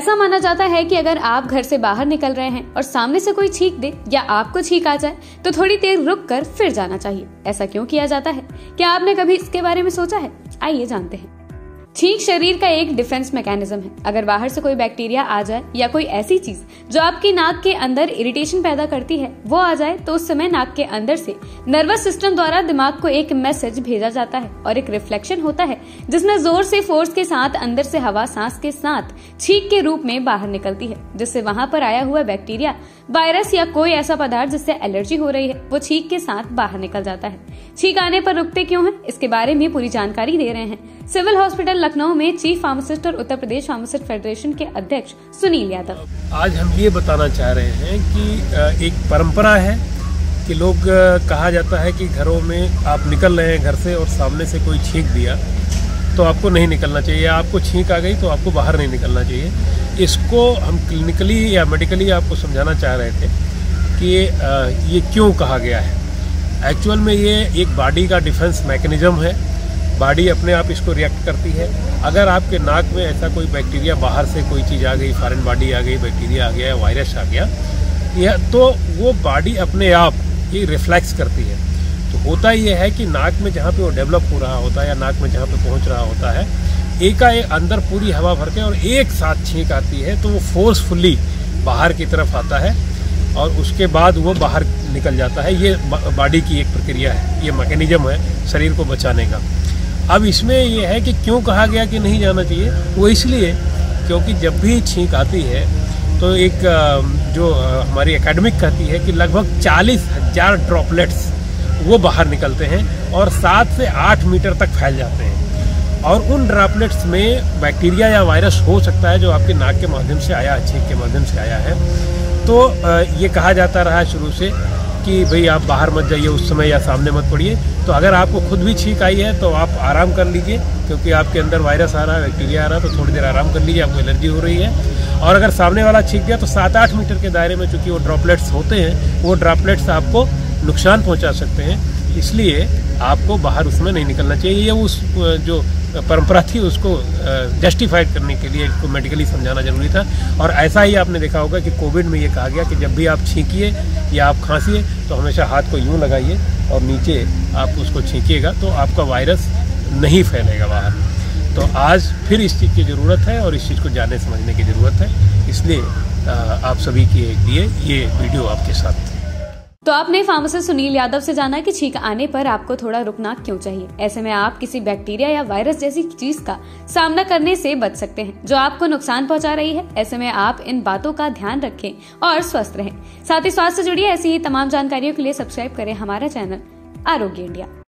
ऐसा माना जाता है कि अगर आप घर से बाहर निकल रहे हैं और सामने से कोई छींक दे या आपको छींक आ जाए तो थोड़ी देर रुक कर फिर जाना चाहिए। ऐसा क्यों किया जाता है? क्या आपने कभी इसके बारे में सोचा है? आइए जानते हैं। छींक शरीर का एक डिफेंस मैकेनिज्म है। अगर बाहर से कोई बैक्टीरिया आ जाए या कोई ऐसी चीज जो आपकी नाक के अंदर इरिटेशन पैदा करती है वो आ जाए तो उस समय नाक के अंदर से नर्वस सिस्टम द्वारा दिमाग को एक मैसेज भेजा जाता है और एक रिफ्लेक्शन होता है जिसमें जोर से फोर्स के साथ अंदर से हवा सांस के साथ छींक के रूप में बाहर निकलती है, जिससे वहां पर आया हुआ बैक्टीरिया, वायरस या कोई ऐसा पदार्थ जिससे एलर्जी हो रही है वो छींक के साथ बाहर निकल जाता है। छींक आने पर रुकते क्यों है, इसके बारे में पूरी जानकारी दे रहे हैं सिविल हॉस्पिटल लखनऊ में चीफ फार्मासिस्ट और उत्तर प्रदेश फार्मासिस्ट फेडरेशन के अध्यक्ष सुनील यादव। आज हम ये बताना चाह रहे हैं कि एक परंपरा है कि लोग कहा जाता है कि घरों में आप निकल रहे हैं घर से और सामने से कोई छींक दिया तो आपको नहीं निकलना चाहिए, आपको छींक आ गई तो आपको बाहर नहीं निकलना चाहिए। इसको हम क्लिनिकली या मेडिकली आपको समझाना चाह रहे थे कि ये क्यों कहा गया है। एक्चुअल में ये एक बॉडी का डिफेंस मैकेनिज्म है। बॉडी अपने आप इसको रिएक्ट करती है। अगर आपके नाक में ऐसा कोई बैक्टीरिया, बाहर से कोई चीज़ आ गई, फॉरेन बॉडी आ गई, बैक्टीरिया आ गया, वायरस आ गया, यह तो वो बॉडी अपने आप ये रिफ्लेक्स करती है। तो होता ये है कि नाक में जहाँ पे वो डेवलप हो रहा होता है या नाक में जहाँ पे पहुँच रहा होता है, एकाएक अंदर पूरी हवा भर के और एक साथ छींक आती है तो वो फोर्सफुली बाहर की तरफ आता है और उसके बाद वो बाहर निकल जाता है। ये बॉडी की एक प्रक्रिया है, ये मैकेनिज्म है शरीर को बचाने का। अब इसमें यह है कि क्यों कहा गया कि नहीं जाना चाहिए, वो इसलिए क्योंकि जब भी छींक आती है तो एक जो हमारी एकेडमिक कहती है कि लगभग 40,000 ड्रॉपलेट्स वो बाहर निकलते हैं और 7 से 8 मीटर तक फैल जाते हैं। और उन ड्रॉपलेट्स में बैक्टीरिया या वायरस हो सकता है जो आपके नाक के माध्यम से आया है, छींक के माध्यम से आया है। तो ये कहा जाता रहा शुरू से कि भाई आप बाहर मत जाइए उस समय या सामने मत पड़िए। तो अगर आपको खुद भी छींक आई है तो आप आराम कर लीजिए, क्योंकि आपके अंदर वायरस आ रहा है, बैक्टीरिया आ रहा है, तो थोड़ी देर आराम कर लीजिए, आपको एलर्जी हो रही है। और अगर सामने वाला छींक गया तो 7-8 मीटर के दायरे में चूंकि वो ड्रॉपलेट्स होते हैं, वो ड्रॉपलेट्स आपको नुकसान पहुंचा सकते हैं, इसलिए आपको बाहर उसमें नहीं निकलना चाहिए। ये उस जो परंपरा थी उसको जस्टिफाइड करने के लिए इसको मेडिकली समझाना जरूरी था। और ऐसा ही आपने देखा होगा कि कोविड में ये कहा गया कि जब भी आप छींकिए या आप खांसिए तो हमेशा हाथ को यूँ लगाइए और नीचे आप उसको छींकिएगा तो आपका वायरस नहीं फैलेगा बाहर। तो आज फिर इस चीज़ की ज़रूरत है और इस चीज़ को जानने समझने की ज़रूरत है, इसलिए आप सभी के लिए ये वीडियो आपके साथ। तो आपने फार्मासिस्ट सुनील यादव से जाना कि छींक आने पर आपको थोड़ा रुकना क्यों चाहिए। ऐसे में आप किसी बैक्टीरिया या वायरस जैसी चीज का सामना करने से बच सकते हैं जो आपको नुकसान पहुंचा रही है। ऐसे में आप इन बातों का ध्यान रखें और स्वस्थ रहें। साथ ही स्वास्थ्य से जुड़ी ऐसी ही तमाम जानकारियों के लिए सब्सक्राइब करें हमारा चैनल आरोग्य इंडिया।